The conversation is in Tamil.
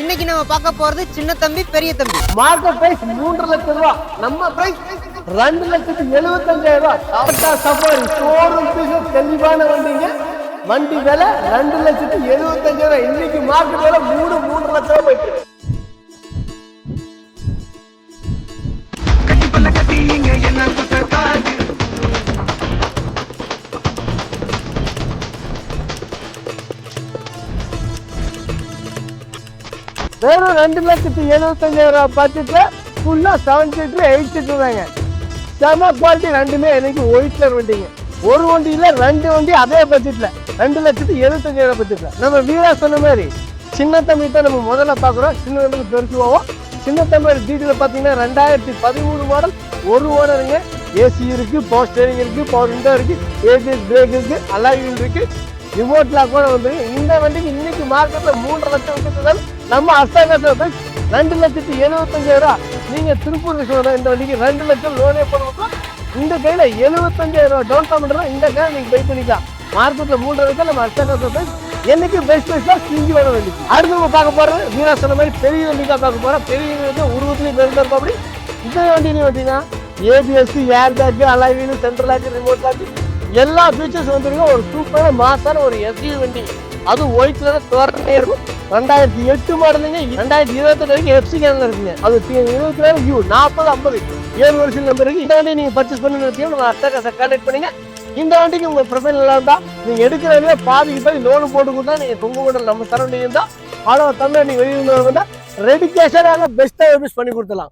இன்னைக்கு நம்ம பார்க்க போறது சின்ன தம்பி பெரிய தம்பி. மார்க்கெட் பிரைஸ் 3 லட்சம் ரூபாய், நம்ம பிரைஸ் 2,75,000 ரூபாய். டாடா சஃபாரி ஷோரூம் பீஸ் தெளிவான வண்டிங்க. வண்டி விலை 2,75,000 ரூபாய். இன்னைக்கு மார்க்கெட் விலை 3 லட்சம் ரூபாய் போயிட்டு இருக்கு. வெறும் 2,75,000 ரூபாய் பட்ஜெட்ல ஃபுல்லா 7 சீட்டர் 8 சீட்டர் தாங்க. செம குவாலிட்டி. ரெண்டுமே எனக்கு ஒயிட் கலர் வண்டிங்க. ஒரு வண்டியில 2 வண்டி அதே பட்ஜெட்ல 2,75,000 பட்ஜெட்ல. நம்ம வீரா சொன்ன மாதிரி சின்ன தம்பி தான் நம்ம முதல்ல பாக்குறோம். சின்ன தம்பிக்கு பெருசு போவோம். சின்ன தம்பி டீட்டெயில் பாத்தீங்கன்னா 2013 மாடல், ஒரு ஓனருங்க. ஏசி இருக்கு, பவர் ஸ்டேரிங் இருக்கு, பவர் விண்டோ இருக்கு, ஏபிஎஸ் பிரேக் இருக்கு, அலாய் வீல் இருக்கு, ரிமோட் லாக் கூட வந்து. இந்த வண்டிக்கு இன்னைக்கு மார்க்கெட்ல 3 லட்சம் விற்கிறது. நம்ம அஸ்தாகாச 2,75,000 ரூபாய். நீங்க திருப்பூர் இந்த வண்டிக்கு 2 லட்சம் லோனே போடுவோம். இந்த கையில 75,000 ரூபாய் டவுன் பேமெண்ட் இந்த கையில நீங்க பை பண்ணிக்கலாம். மார்க்கெட்ல 3 லட்சம் நம்ம அஸ்தாகாச என்னைக்கு பெஸ்ட் பிரைஸ் தான் செஞ்சு வர வண்டி. அடுத்து நம்ம பார்க்க போறது வீரா சொன்ன மாதிரி பெரிய வண்டி தான் பார்க்க போறோம். பெரிய வண்டி உருவத்திலையும் பெருந்தா இருக்கும். அப்படி இந்த வண்டியிலையும் பார்த்தீங்கன்னா ABS, air bag, alloy wheel, central lock, remote lock எல்லா ஃபீச்சர்ஸ் வந்துருக்கும். ஒரு சூப்பரான மாசான ஒரு எஸ்யூவி வண்டி. அது ஒயிட் கலர் தோரணையே இருக்கும். 2008 மாடலுங்க. 2028 வரைக்கும் எஃப்சி கேன்ல இருக்குங்க. அது 24 யூ 4050 7 வருஷம் நம்பர் இருக்கு. இந்த வண்டி நீங்க பர்ச்சேஸ் பண்ணி நம்ம அஸ்தாகாச கான்டாக்ட் பண்ணுங்க. இந்த வண்டிக்கு உங்க ப்ரொஃபைல் நல்லா இருந்தா நீங்க எடுக்கிறதே பாதிக்கு பாதி லோன் போட்டு கொடுத்தா நீங்க தொங்க கூட நம்ம தர வேண்டியது தான். அவ்வளோ தமிழ் நீங்க வெளியே ரெடி கேஷாக பெஸ்ட்டாக பண்ணி கொடுத்துலாம்.